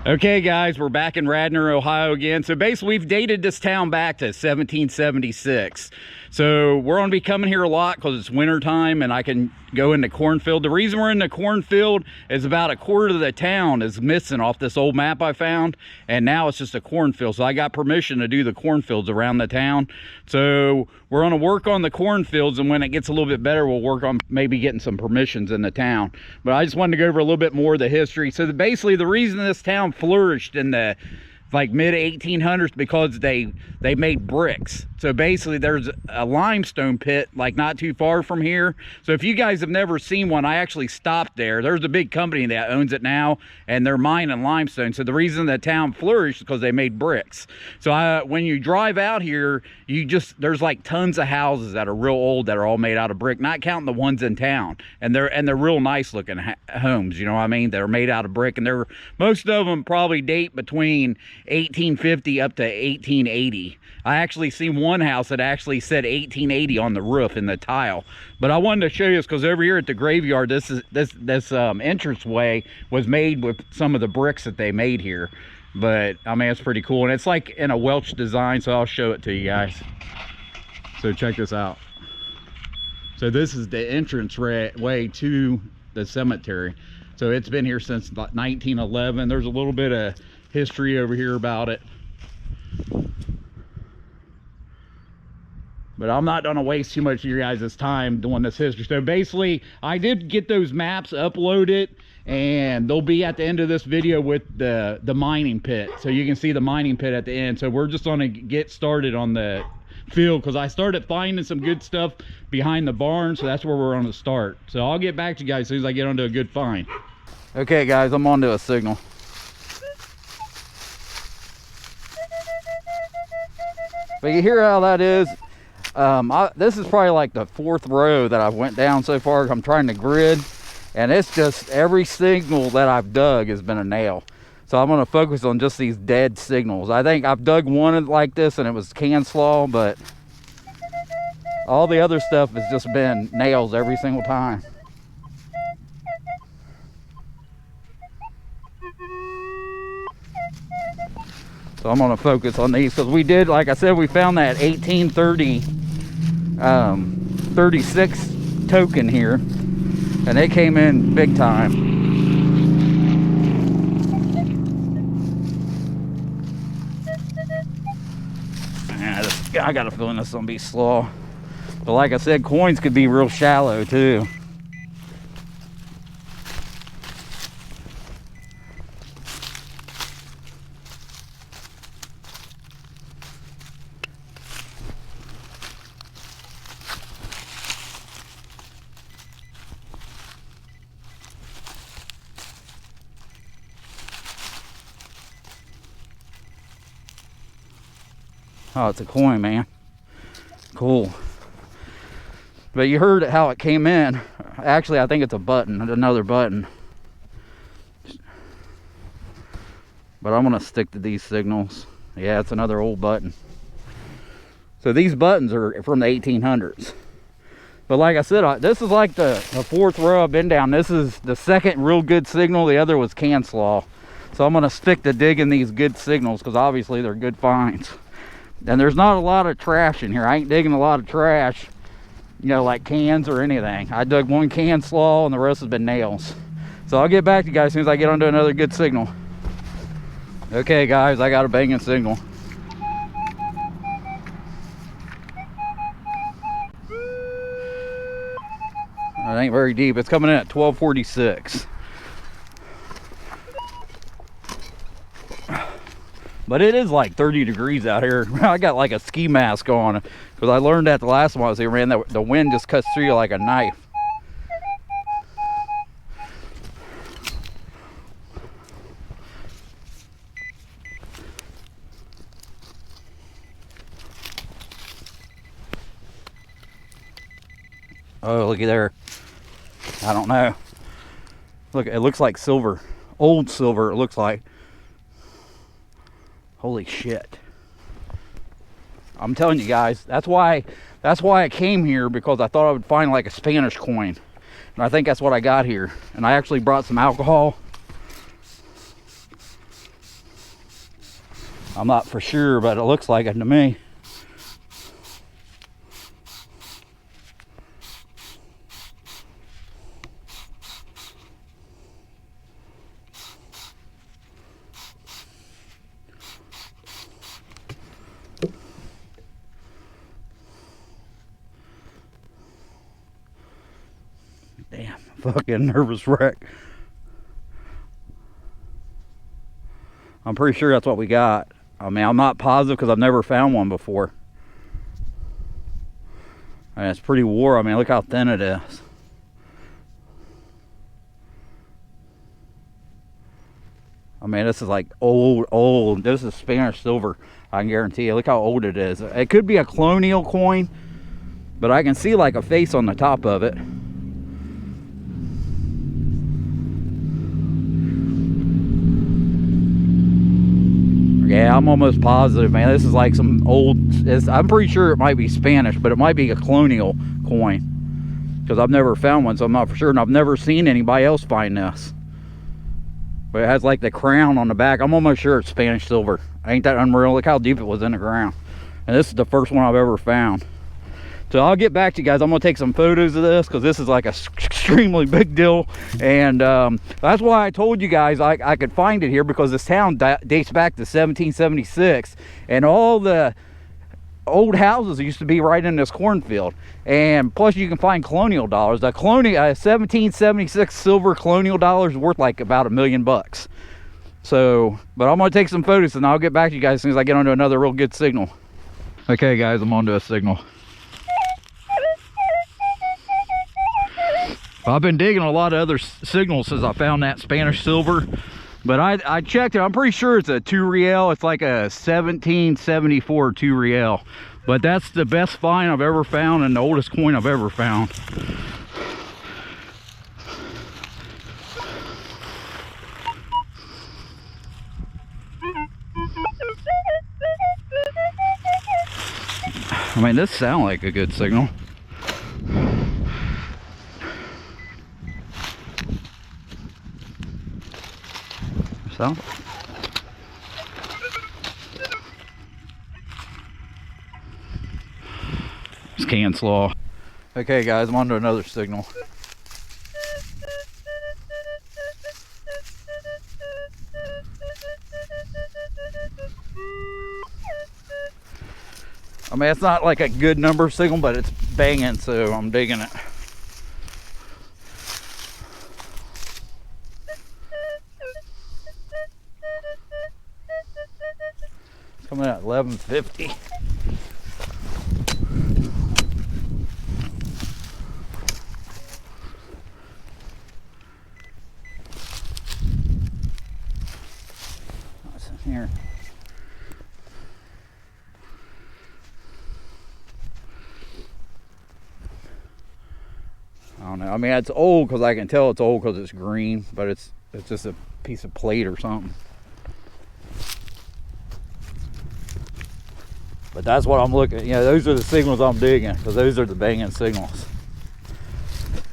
Okay guys, we're back in Radnor, Ohio again. So basically we've dated this town back to 1776. So we're gonna be coming here a lot because it's winter time and I can go in the cornfield. The reason we're in the cornfield is about a quarter of the town is missing off this old map I found, and now it's just a cornfield. So I got permission to do the cornfields around the town. So we're gonna work on the cornfields, and when it gets a little bit better, we'll work on maybe getting some permissions in the town. But I just wanted to go over a little bit more of the history. So basically the reason this town flourished in the mid 1800s because they made bricks. So basically there's a limestone pit not too far from here. So if you guys have never seen one, I actually stopped there. There's a big company that owns it now, and they're mining limestone. So the reason the town flourished is because they made bricks. So when you drive out here, there's tons of houses that are real old that are all made out of brick, not counting the ones in town, and they're real nice looking homes, you know what I mean? They're made out of brick, and most of them probably date between 1850 up to 1880. I actually seen one house that actually said 1880 on the roof in the tile. But I wanted to show you this because over here at the graveyard, this entranceway was made with some of the bricks that they made here. But I mean, it's pretty cool, and it's in a Welsh design, so I'll show it to you guys. So check this out. So this is the entrance way to the cemetery. So it's been here since 1911. There's a little bit of history over here about it, but I'm not gonna waste too much of your guys' time doing this history. So basically I did get those maps uploaded, and they'll be at the end of this video with the mining pit, so you can see the mining pit at the end. So we're just gonna get started on the field because I started finding some good stuff behind the barn, so that's where we're going to start. So I'll get back to you guys as soon as I get onto a good find. Okay guys, I'm onto a signal. But you hear how that is? This is probably the fourth row that I've went down so far. I'm trying to grid, and it's just every signal that I've dug has been a nail. So I'm going to focus on just these dead signals. I think I've dug one like this and it was can slaw, but all the other stuff has just been nails every single time. So I'm going to focus on these because we did, like I said, we found that 36 token here, and it came in big time. I got a feeling this is gonna be slow, but like I said, coins could be real shallow too. Oh, it's a coin, man. Cool. But you heard how it came in. Actually, I think it's a button, another button. But I'm gonna stick to these signals. Yeah, it's another old button. So these buttons are from the 1800s. But like I said, this is the fourth row I've been down. This is the second real good signal. The other was can slaw. So I'm gonna stick to digging these good signals because obviously they're good finds. And there's not a lot of trash in here. I ain't digging a lot of trash, you know, like cans or anything. I dug one can slaw and the rest has been nails. So I'll get back to you guys as soon as I get onto another good signal. Okay guys, I got a banging signal. It ain't very deep. It's coming in at 1246. But it is 30 degrees out here. I got a ski mask on because I learned that the last time I was here, man, that the wind just cuts through you like a knife. Oh, looky there. I don't know. Look, it looks like silver. Old silver, it looks like. Holy shit. I'm telling you guys, that's why I came here, because I thought I would find a Spanish coin. And I think that's what I got here. And I actually brought some alcohol. I'm not for sure, but it looks like it to me. Damn, fucking nervous wreck. I'm pretty sure that's what we got. I mean, I'm not positive because I've never found one before. And it's pretty wore. I mean, look how thin it is. I mean, this is like old. This is Spanish silver, I can guarantee you. Look how old it is. It could be a colonial coin, but I can see like a face on the top of it. Yeah, I'm almost positive, man. This is like some old, I'm pretty sure it might be Spanish, but it might be a colonial coin. Because I've never found one, so I'm not for sure. And I've never seen anybody else find this. But it has like the crown on the back. I'm almost sure it's Spanish silver. Ain't that unreal? Look how deep it was in the ground. And this is the first one I've ever found. So I'll get back to you guys. I'm gonna take some photos of this because this is like a extremely big deal. And that's why I told you guys I could find it here, because this town dates back to 1776. And all the old houses used to be right in this cornfield. And plus you can find colonial dollars. The 1776 silver colonial dollars worth like about $1 million. So, but I'm gonna take some photos and I'll get back to you guys as soon as I get onto another real good signal. Okay guys, I'm onto a signal. I've been digging a lot of other signals since I found that Spanish silver, but I checked it. I'm pretty sure it's a 2 real. It's like a 1774 2 real, but that's the best find I've ever found and the oldest coin I've ever found. I mean, this sounds like a good signal. So it's can slaw. Okay guys, I'm on to another signal. I mean, it's not like a good number signal, but it's banging, so I'm digging it. Coming at 1150. What's in here? I don't know. I mean, it's old because I can tell it's old because it's green, but it's just a piece of plate or something. But that's what I'm looking at. You know, those are the signals I'm digging, because those are the banging signals.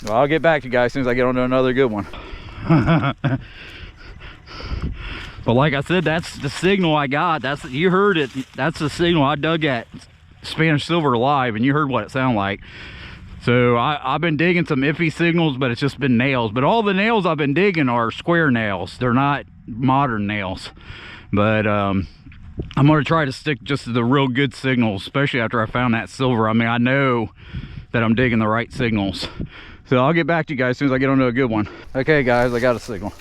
Well, I'll get back to you guys as soon as I get onto another good one. But like I said, that's the signal I got. You heard it. That's the signal I dug at Spanish silver live, and you heard what it sounded like. So I've been digging some iffy signals, but it's just been nails. But all the nails I've been digging are square nails. They're not modern nails. But I'm going to try to stick just to the real good signals, especially after I found that silver. I mean, I know that I'm digging the right signals. So I'll get back to you guys as soon as I get onto a good one. Okay guys, I got a signal.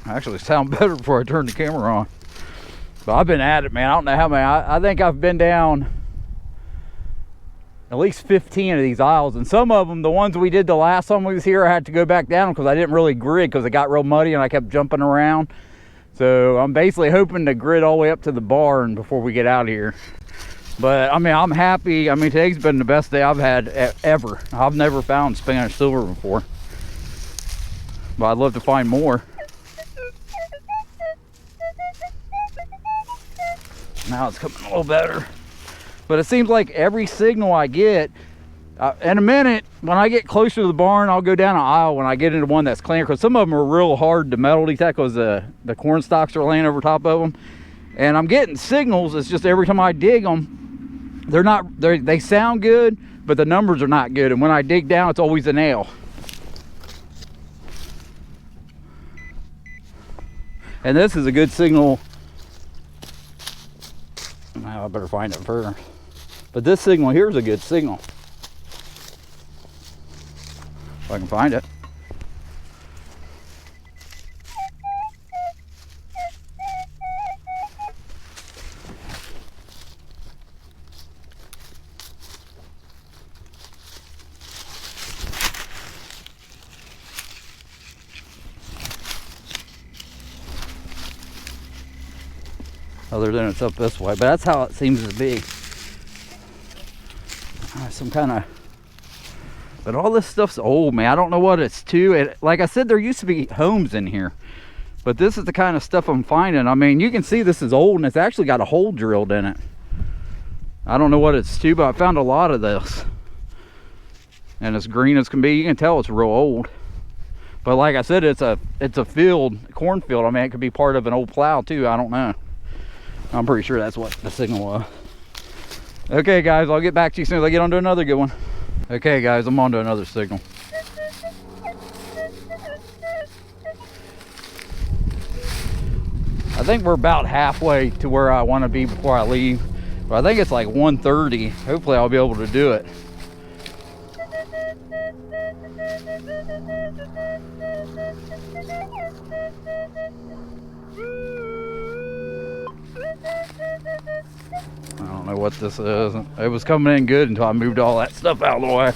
Actually sound better before I turn the camera on. But I've been at it, man. I don't know how many. I think I've been down at least 15 of these aisles, and some of them, the ones we did the last time we was here, I had to go back down because I didn't really grid because it got real muddy and I kept jumping around. So I'm basically hoping to grid all the way up to the barn before we get out of here. But I mean, I'm happy. I mean, today's been the best day I've had ever. I've never found Spanish silver before, but I'd love to find more. Now it's coming a little better. But it seems like every signal I get, in a minute, when I get closer to the barn, I'll go down an aisle when I get into one that's cleaner, because some of them are real hard to metal detect because the corn stalks are laying over top of them. And I'm getting signals. It's just every time I dig them, they sound good, but the numbers are not good. And when I dig down, it's always a nail. And this is a good signal. Now I better find it first. But this signal here is a good signal. If I can find it. Other than it's up this way, but that's how it seems to be. Some kind of, but all this stuff's old, man. I don't know what it's to. Like I said, there used to be homes in here, but this is the kind of stuff I'm finding. I mean, you can see this is old, and it's actually got a hole drilled in it. I don't know what it's to, but I found a lot of this, and as green as can be. You can tell it's real old. But like I said, it's a cornfield. I mean, it could be part of an old plow too. I don't know. I'm pretty sure that's what the signal was. Okay, guys, I'll get back to you as soon as I get onto another good one. Okay, guys, I'm onto another signal. I think we're about halfway to where I want to be before I leave. But I think it's like 1:30. Hopefully I'll be able to do it. I don't know what this is. It was coming in good until I moved all that stuff out of the way.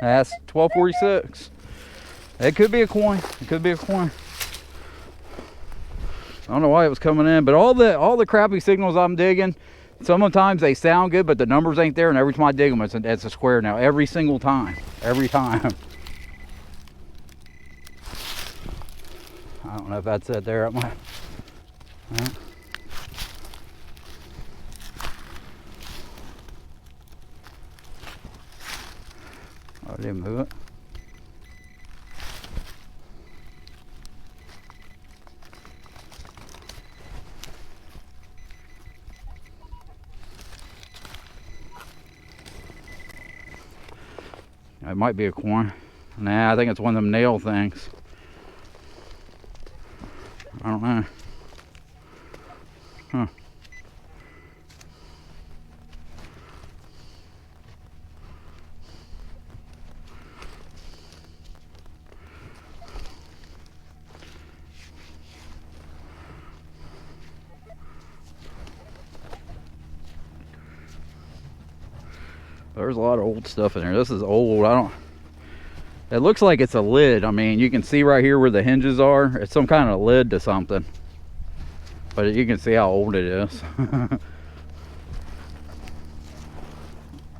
That's 1246. It could be a coin. It could be a coin. I don't know why it was coming in, but all the crappy signals I'm digging, sometimes they sound good, but the numbers ain't there, and every time I dig them, it's a square now. Every single time. Every time. I don't know if that's it there. Huh? Oh, I didn't move it. It might be a coin. Nah, I think it's one of them nail things. I don't know. Huh. There's a lot of old stuff in here. This is old. It looks like it's a lid. I mean, you can see right here where the hinges are. It's some kind of lid to something. But you can see how old it is.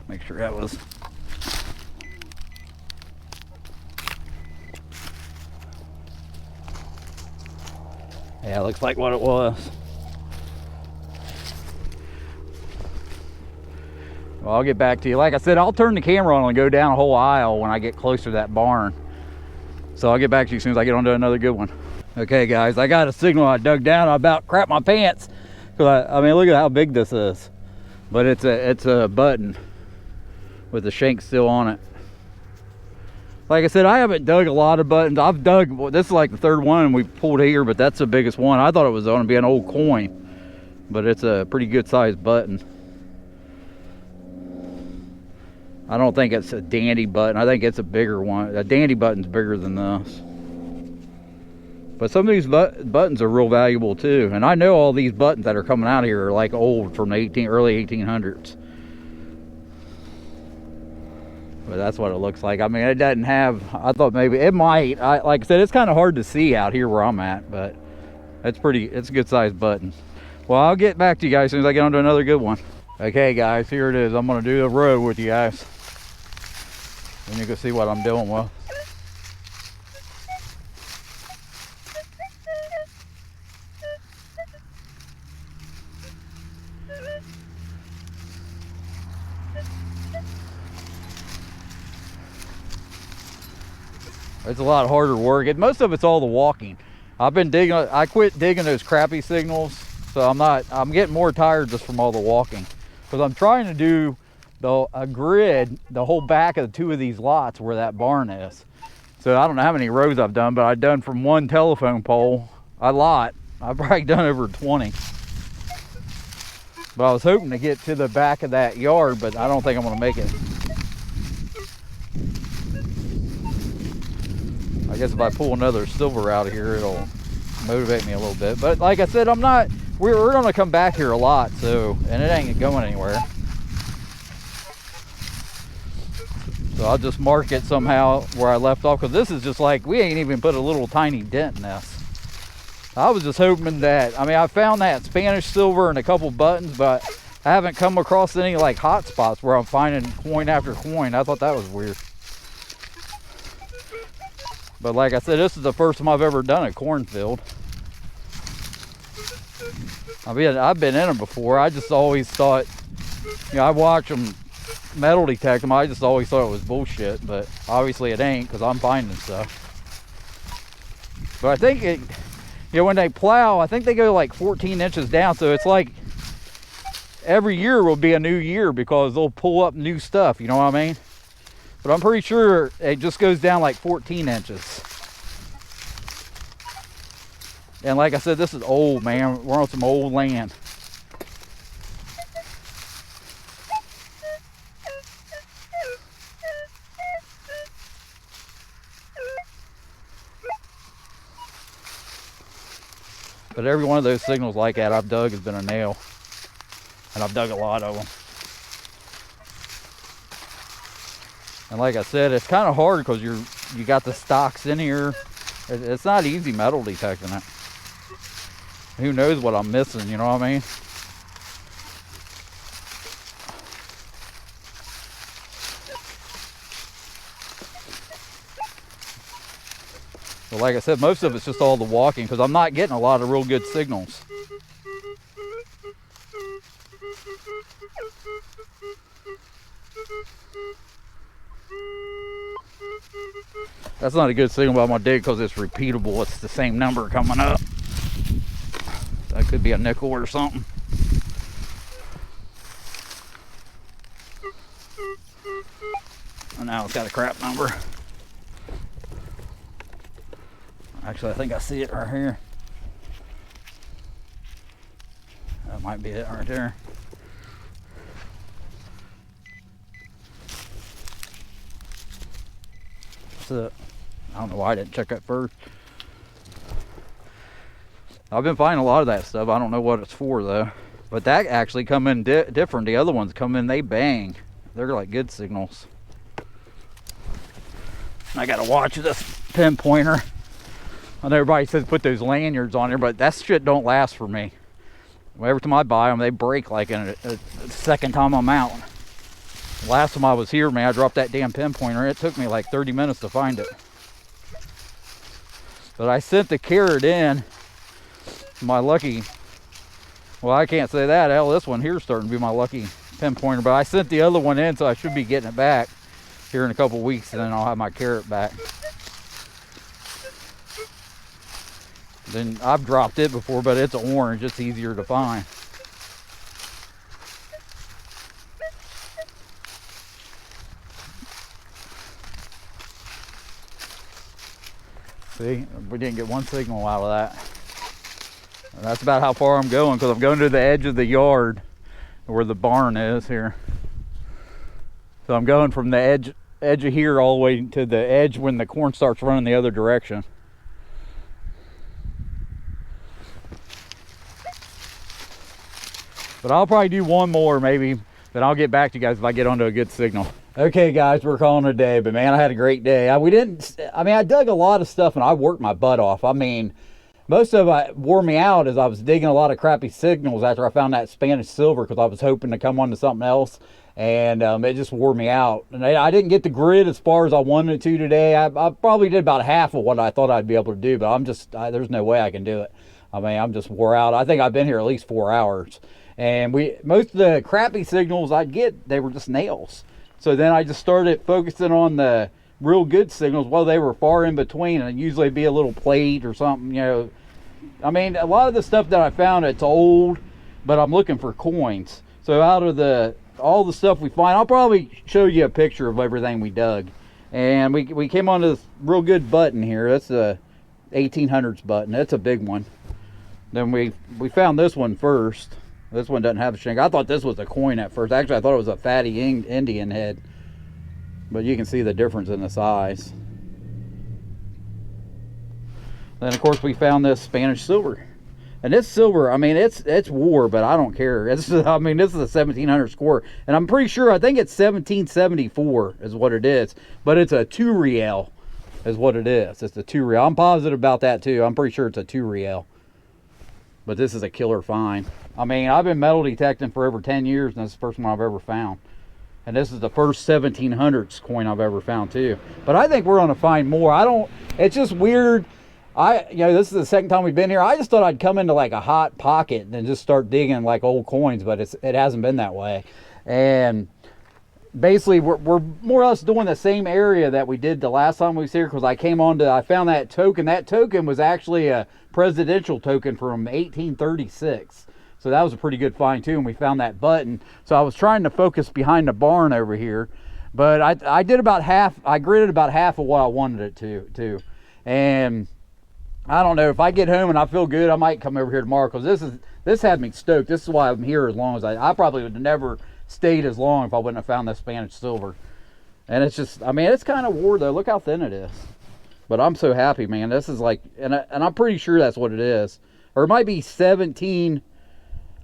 Make sure that was... Yeah, it looks like what it was. Well, I'll get back to you. Like I said, I'll turn the camera on and go down a whole aisle when I get closer to that barn. So I'll get back to you as soon as I get onto another good one. Okay, guys, I got a signal I dug down. I about crapped my pants. I mean, look at how big this is. But it's a button with the shank still on it. Like I said, I haven't dug a lot of buttons. I've dug, well, this is like the third one we pulled here, but that's the biggest one. I thought it was going to be an old coin, but it's a pretty good sized button. I don't think it's a dandy button. I think it's a bigger one. A dandy button's bigger than this. But some of these buttons are real valuable too. And I know all these buttons that are coming out here are like old from the early 1800s. But that's what it looks like. I mean, it doesn't have, I thought maybe it might. Like I said, it's kind of hard to see out here where I'm at, but it's a good sized button. Well, I'll get back to you guys as soon as I get onto another good one. Okay guys, here it is. I'm gonna do the road with you guys. And you can see what I'm doing with. It's a lot harder work. Most of it's all the walking. I've been digging, I quit digging those crappie signals, so I'm getting more tired just from all the walking. Because I'm trying to do a grid, the whole back of two of these lots where that barn is. So I don't know how many rows I've done, but I've done from one telephone pole, a lot. I've probably done over 20. But I was hoping to get to the back of that yard, but I don't think I'm gonna make it. I guess if I pull another silver out of here, it'll motivate me a little bit. But like I said, we're gonna come back here a lot, so, and it ain't going anywhere. So I'll just mark it somehow where I left off, because this is just like, we ain't even put a little tiny dent in this. I was just hoping that, I found that Spanish silver and a couple buttons, but I haven't come across any like hot spots where I'm finding coin after coin. I thought that was weird. But like I said, this is the first time I've ever done a cornfield. I've been in them before. I just always thought, I watch them metal detect them. I just always thought it was bullshit, but obviously it ain't, because I'm finding stuff. But I think when they plow, I think they go like 14 inches down, so it's like every year will be a new year because they'll pull up new stuff, you know what I mean? But I'm pretty sure it just goes down like 14 inches. And like I said, this is old, man. We're on some old land. But every one of those signals like that I've dug has been a nail. And I've dug a lot of them. And like I said, it's kind of hard because you got the stocks in here. It's not easy metal detecting it. Who knows what I'm missing, you know what I mean? But like I said, most of it's just all the walking, because I'm not getting a lot of real good signals. That's not a good signal about my dig because it's repeatable. It's the same number coming up. That could be a nickel or something. And now it's got a crap number. Actually, I think I see it right here. That might be it right there. That's it. I don't know why I didn't check that first. I've been finding a lot of that stuff. I don't know what it's for though. But that actually come in different. The other ones come in, they bang. They're like good signals. I gotta watch this pinpointer. I know everybody says put those lanyards on there, but that shit don't last for me. Every time I buy them, they break like in a second time I'm out. Last time I was here, man, I dropped that damn pinpointer. It took me like 30 minutes to find it. But I sent the carrot in. My lucky, well, I can't say that. Hell, this one here's starting to be my lucky pinpointer. But I sent the other one in, so I should be getting it back here in a couple weeks, and then I'll have my carrot back. Then I've dropped it before, but it's orange. It's easier to find. See, we didn't get one signal out of that. And that's about how far I'm going, because I'm going to the edge of the yard where the barn is here. So I'm going from the edge of here all the way to the edge when the corn starts running the other direction. But I'll probably do one more maybe, then I'll get back to you guys if I get onto a good signal. Okay guys, we're calling it a day, but man, I had a great day. I dug a lot of stuff and I worked my butt off. I mean, most of it wore me out as I was digging a lot of crappy signals after I found that Spanish silver, because I was hoping to come on to something else, and it just wore me out. And I didn't get the grid as far as I wanted to today. I probably did about half of what I thought I'd be able to do, but I'm just there's no way I can do it. I mean, I'm just wore out. I think I've been here at least 4 hours, and most of the crappy signals I'd get, they were just nails. So then I just started focusing on the real good signals. Well, they were far in between, and usually be a little plate or something, you know. I mean, a lot of the stuff that I found, it's old, but I'm looking for coins. So out of all the stuff we find, I'll probably show you a picture of everything we dug. And we came onto this real good button here. That's a 1800s button. That's a big one. Then we found this one first. This one doesn't have a shank. I thought this was a coin at first. Actually, I thought it was a fatty Indian head. But you can see the difference in the size. Then, of course, we found this Spanish silver. And this silver, I mean, it's war, but I don't care. I mean, this is a 1700 score. And I'm pretty sure, I think it's 1774 is what it is. But it's a 2 real is what it is. It's a 2 real. I'm positive about that, too. I'm pretty sure it's a 2 real. But this is a killer find. I mean, I've been metal detecting for over 10 years, and this is the first one I've ever found. And this is the first 1700s coin I've ever found, too. But I think we're going to find more. It's just weird. This is the second time we've been here. I just thought I'd come into like a hot pocket and just start digging like old coins, but it hasn't been that way. And basically, we're more or less doing the same area that we did the last time we was here, because I found that token. That token was actually a presidential token from 1836. So that was a pretty good find too, and we found that button. So I was trying to focus behind the barn over here, but I did about half. I gridded about half of what I wanted it to. And I don't know, if I get home and I feel good, I might come over here tomorrow, because this had me stoked. This is why I'm here as long as I probably would have never stayed as long if I wouldn't have found that Spanish silver. And it's just, I mean, it's kind of war though. Look how thin it is. But I'm so happy, man. This is like, and I'm pretty sure that's what it is. Or it might be 17.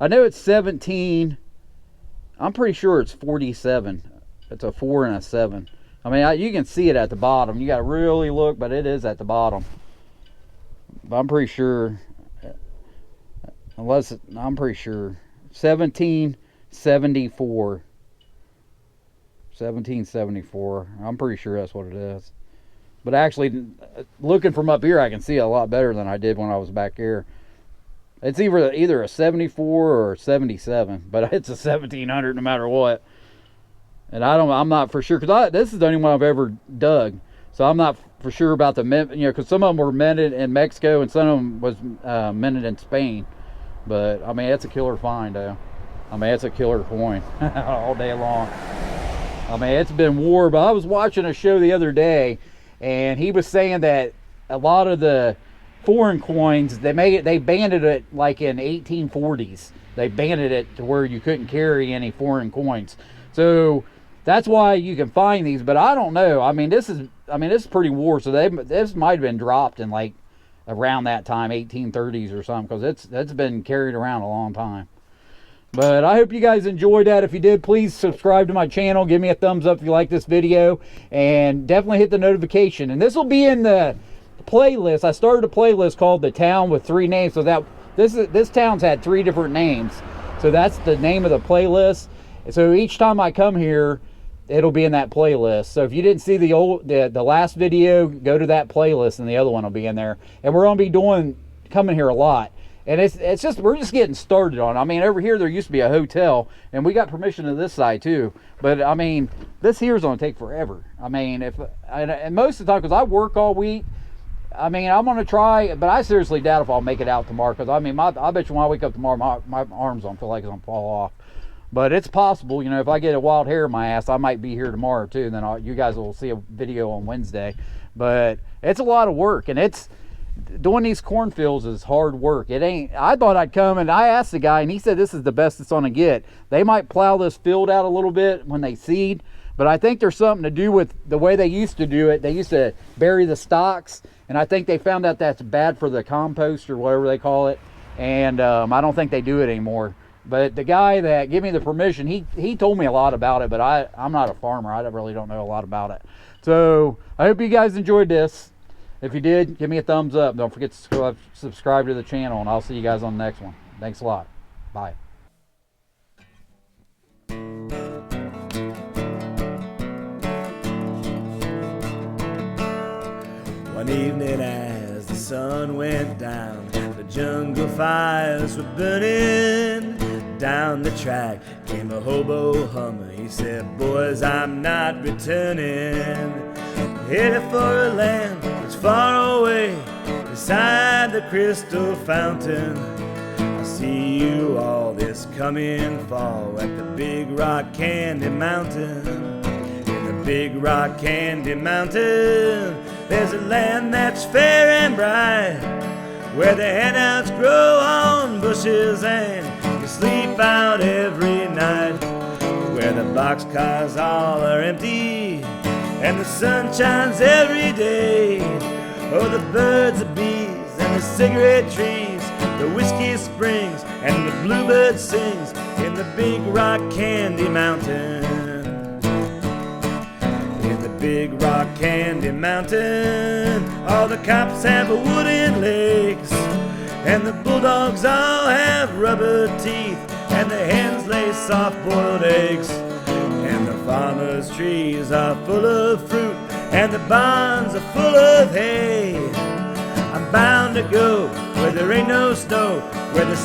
I know it's 17. I'm pretty sure it's 47. It's a 4 and a 7. I mean, you can see it at the bottom. You got to really look, but it is at the bottom. But I'm pretty sure, I'm pretty sure 1774. 1774. I'm pretty sure that's what it is. But actually, looking from up here, I can see it a lot better than I did when I was back here. It's either a 74 or a 77, but it's a 1700 no matter what. And I'm not for sure, because this is the only one I've ever dug. So I'm not for sure about because some of them were minted in Mexico and some of them was minted in Spain. But I mean, it's a killer find though. I mean, it's a killer coin all day long. I mean, it's been war, but I was watching a show the other day, and he was saying that a lot of the foreign coins, they banded it like in 1840s. They banded it to where you couldn't carry any foreign coins. So that's why you can find these, but I don't know. I mean, this is pretty war. So this might have been dropped in like around that time, 1830s or something, because it's been carried around a long time. But I hope you guys enjoyed that. If you did, please subscribe to my channel. Give me a thumbs up if you like this video, and definitely hit the notification. And this will be in the playlist. I started a playlist called The Town with 3 names. So that this town's had 3 different names. So that's the name of the playlist. So each time I come here, it'll be in that playlist. So if you didn't see the last video, go to that playlist and the other one will be in there. And we're gonna be coming here a lot. And we're just getting started on it. I mean, over here there used to be a hotel, and we got permission to this side too. But I mean, this here is gonna take forever. I mean, and most of the time, because I work all week, I mean, I'm gonna try, but I seriously doubt if I'll make it out tomorrow. Because I mean, I bet you when I wake up tomorrow, my arms don't feel like it's gonna fall off. But it's possible, you know, if I get a wild hair in my ass, I might be here tomorrow too. And then you guys will see a video on Wednesday. But it's a lot of work, and doing these cornfields is hard work. I thought I'd come, and I asked the guy, and he said this is the best it's gonna get. They might plow this field out a little bit when they seed, but I think there's something to do with the way they used to do it. They used to bury the stalks, and I think they found out that's bad for the compost or whatever they call it. And I don't think they do it anymore. But the guy that gave me the permission, he told me a lot about it, but I'm not a farmer. I really don't know a lot about it. So I hope you guys enjoyed this. If you did, give me a thumbs up. Don't forget to subscribe to the channel, and I'll see you guys on the next one. Thanks a lot. Bye. One evening as the sun went down, the jungle fires were burning. Down the track came a hobo hummer. He said, boys, I'm not returning. Headed for a land that's far away, beside the crystal fountain. I see you all this coming fall at the Big Rock Candy Mountain. In the Big Rock Candy Mountain, there's a land that's fair and bright, where the handouts grow on bushes and you sleep out every night, where the boxcars all are empty and the sun shines every day. Oh, the birds, the bees, and the cigarette trees, the whiskey springs, and the bluebird sings in the Big Rock Candy Mountain. In the Big Rock Candy Mountain, all the cops have wooden legs, and the bulldogs all have rubber teeth, and the hens lay soft-boiled eggs, and the farmers' trees are full of fruit, and the barns are full of hay. I'm bound to go where there ain't no snow, where the